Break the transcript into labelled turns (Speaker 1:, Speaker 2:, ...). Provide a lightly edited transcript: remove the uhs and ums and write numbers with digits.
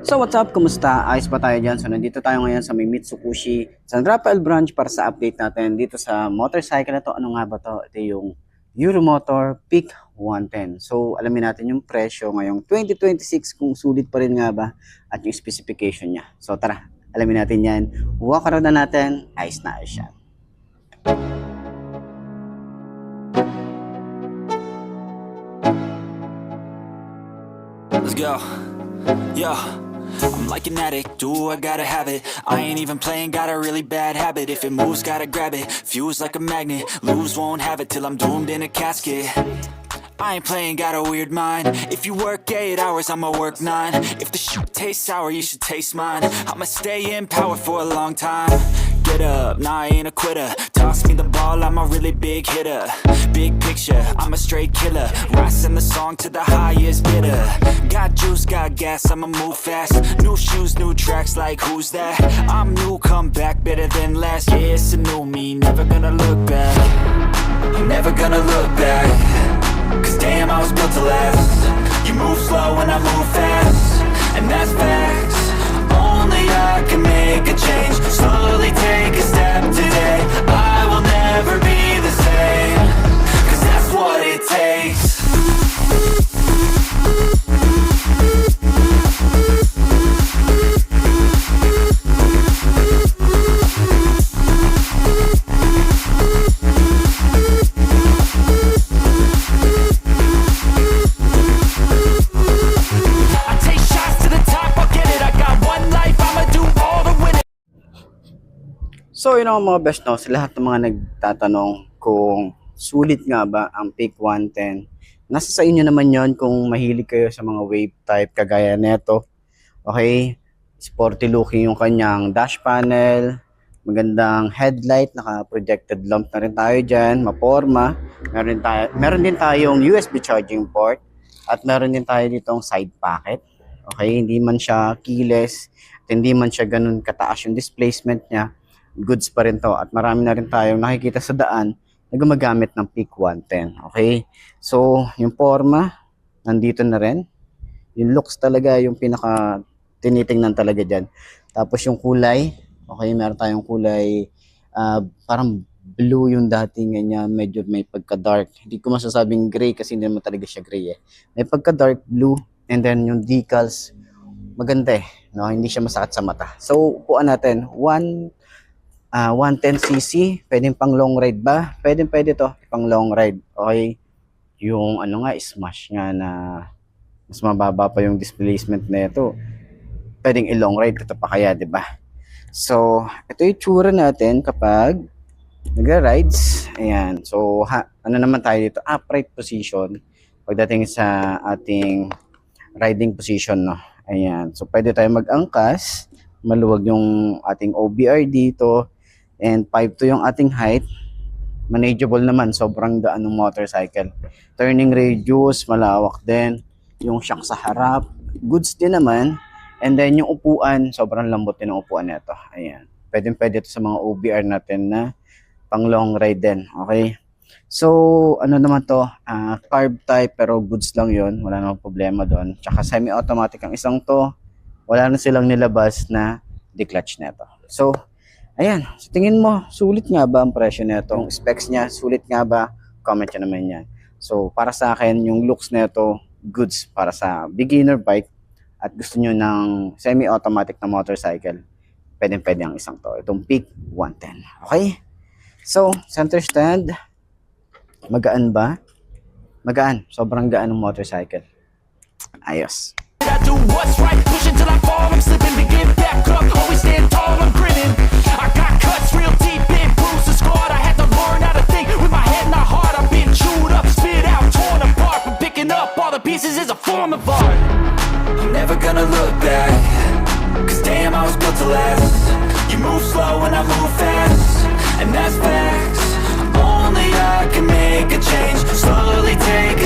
Speaker 1: So what's up? Kumusta? Ayos ba tayo dyan? So nandito tayo ngayon sa may Mitsubishi San Rafael branch para sa update natin dito sa motorcycle na to. Ano nga ba to? Ito yung Euromotor Peak 110. So alamin natin yung presyo ngayong 2026 kung sulit pa rin nga ba at yung specification niya. So tara, alamin natin yan. Walk around na natin. Ayos na ayos siya.
Speaker 2: Let's go. Yeah. I'm like an addict, do I gotta have it. I ain't even playing, got a really bad habit. If it moves, gotta grab it, fuse like a magnet. Lose, won't have it till I'm doomed in a casket. I ain't playing, got a weird mind. If you work 8 hours, I'ma work 9. If the shoot tastes sour, you should taste mine. I'ma stay in power for a long time. Get up, nah, I ain't a quitter. Toss me the ball, I'm a really big hitter. Big picture, I'm a straight killer. Rising the song to the highest bidder. Got juice, got gas, I'ma move fast. New shoes, new tracks, like who's that? I'm new, come back, better than last. Yeah, it's a new me, never gonna look back. I'm never gonna look back. Cause damn, I was built to last. You move slow and I move fast, and that's facts. Only I can make a change. Slowly take a step today. I will never be the same. Cause that's what it takes.
Speaker 1: So yun ang mga best no, sa lahat ng mga nagtatanong kung sulit nga ba ang Peak 110. Nasa sa inyo naman yon kung mahilig kayo sa mga wave type kagaya neto. Okay, sporty looking yung kanyang dash panel, magandang headlight, naka-projected lamp na rin tayo dyan, maporma. Meron din tayong USB charging port at meron din tayo ditong side pocket. Okay, hindi man siya keyless at hindi man siya ganun kataas yung displacement niya. Goods pa rin to at marami na rin tayong nakikita sa daan na gumagamit ng Peak 110. Okay, so yung forma nandito na rin, yung looks talaga yung pinaka tinitingnan talaga dyan. Tapos yung kulay, okay, meron tayong kulay parang blue yung dating niya, medyo may pagka dark, hindi ko masasabing gray kasi hindi naman talaga siya gray may pagka dark blue, and then yung decals maganda no? Hindi siya masakit sa mata. So upuan natin 110cc, pwedeng pang long ride ba? Pwede to, pang long ride. Okay, yung ano nga, smash nga na mas mababa pa yung displacement na ito. Pwedeng i-long ride ito pa kaya, 'di ba? So, ito yung tsura natin kapag nagra-rides. Ayan. So, ano naman tayo dito? Upright position pagdating sa ating riding position, no? Ayan. So, pwede tayo mag-angkas. Maluwag yung ating OBR dito. And 5'2" yung ating height. Manageable naman, sobrang gaan ng motorcycle. Turning radius, malawak din. Yung shock sa harap, goods din naman. And then yung upuan, sobrang lambot din ng upuan nito. Ayan. Pwede ito sa mga OBR natin na pang long ride din. Okay? So, ano naman to? Carb type, pero goods lang yon, wala namang problema doon. Tsaka semi-automatic ang isang to. Wala na silang nilabas na declutch nito. So, ayan, sa tingin mo, sulit nga ba ang presyo nito? Ang specs niya, sulit nga ba? Comment nyo naman yan. So, para sa akin, yung looks nito, goods para sa beginner bike at gusto nyo ng semi-automatic na motorcycle, pwede ang isang to. Itong Peak 110. Okay? So, center stand, magaan ba? Magaan. Sobrang gaan ng motorcycle. Ayos.
Speaker 2: I do what's right, push until I fall. I'm slipping, begin back up, always stand tall, I'm grinning. I got cuts real deep in, bruises scarred. I had to learn how to think with my head not heart. I've been chewed up, spit out, torn apart. But picking up all the pieces is a form of art. I'm never gonna look back, cause damn, I was built to last. You move slow and I move fast, and that's facts. Only I can make a change. Slowly take a